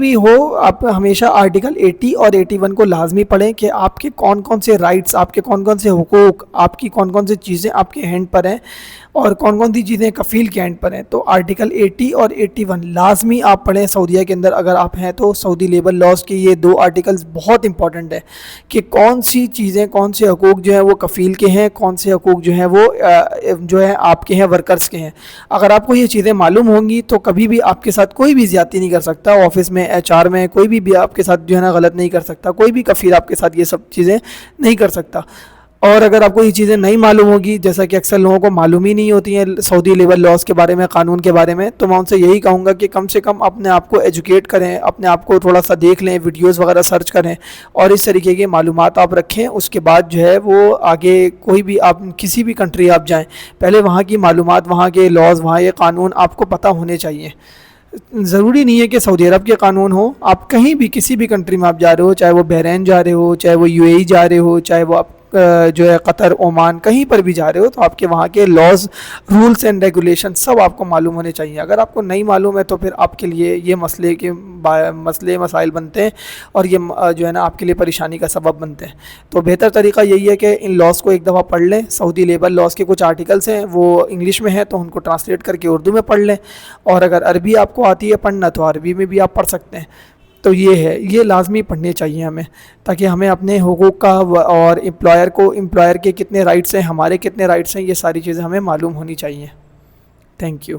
بھی ہو آپ ہمیشہ آرٹیکل 80 اور 81 کو لازمی پڑھیں کہ آپ کے کون کون سے رائٹس، آپ کے کون کون سے حقوق، آپ کی کون کون سی چیزیں آپ کے ہینڈ پر ہیں اور کون کون سی چیزیں کفیل کے ہینڈ پر ہیں. تو آرٹیکل 80 اور 81 لازمی آپ پڑھیں سعودیہ کے اندر اگر آپ ہیں تو. سعودی لیبر لاز کے یہ دو آرٹیکلز بہت امپورٹنٹ ہے کہ کون سی چیزیں، کون سے حقوق جو ہیں وہ کفیل کے ہیں، کون سے حقوق جو ہیں وہ جو ہے آپ کے ہیں، ورکرز کے ہیں. اگر آپ کو یہ چیزیں معلوم ہوں گی تو کبھی بھی آپ کے ساتھ کوئی بھی زیادتی نہیں کر سکتا. آفس میں، ایچ آر میں کوئی بھی آپ کے ساتھ جو ہے نا غلط نہیں کر سکتا. کوئی بھی کفیل آپ کے ساتھ یہ سب چیزیں نہیں کر سکتا. اور اگر آپ کو یہ چیزیں نہیں معلوم ہوگی، جیسا کہ اکثر لوگوں کو معلوم ہی نہیں ہوتی ہیں سعودی لیبر لاز کے بارے میں، قانون کے بارے میں، تو میں ان سے یہی کہوں گا کہ کم سے کم اپنے آپ کو ایجوکیٹ کریں، اپنے آپ کو تھوڑا سا دیکھ لیں، ویڈیوز وغیرہ سرچ کریں اور اس طریقے کی معلومات آپ رکھیں. اس کے بعد جو ہے وہ آگے کوئی بھی آپ کسی بھی کنٹری آپ جائیں، پہلے وہاں کی معلومات، وہاں کے لاز، وہاں کے قانون آپ کو پتہ ہونے چاہیے. ضروری نہیں ہے کہ سعودی عرب کے قانون ہو، آپ کہیں بھی کسی بھی کنٹری میں آپ جا رہے ہو، چاہے وہ بحرین جا رہے ہو، چاہے وہ یو اے ای جا رہے ہو، چاہے وہ آپ جو ہے قطر، عمان، کہیں پر بھی جا رہے ہو تو آپ کے وہاں کے لاز، رولز اینڈ ریگولیشن سب آپ کو معلوم ہونے چاہیے. اگر آپ کو نہیں معلوم ہے تو پھر آپ کے لیے یہ مسائل بنتے ہیں اور یہ جو ہے نا آپ کے لیے پریشانی کا سبب بنتے ہیں. تو بہتر طریقہ یہی ہے کہ ان لاز کو ایک دفعہ پڑھ لیں. سعودی لیبر لاز کے کچھ آرٹیکلس ہیں وہ انگلش میں ہیں تو ان کو ٹرانسلیٹ کر کے اردو میں پڑھ لیں، اور اگر عربی آپ کو آتی ہے پڑھنا تو عربی میں بھی آپ پڑھ سکتے ہیں. تو یہ ہے، یہ لازمی پڑھنے چاہیے ہمیں، تاکہ ہمیں اپنے حقوق کا اور امپلائر کے کتنے رائٹس ہیں، ہمارے کتنے رائٹس ہیں، یہ ساری چیزیں ہمیں معلوم ہونی چاہیے. Thank you.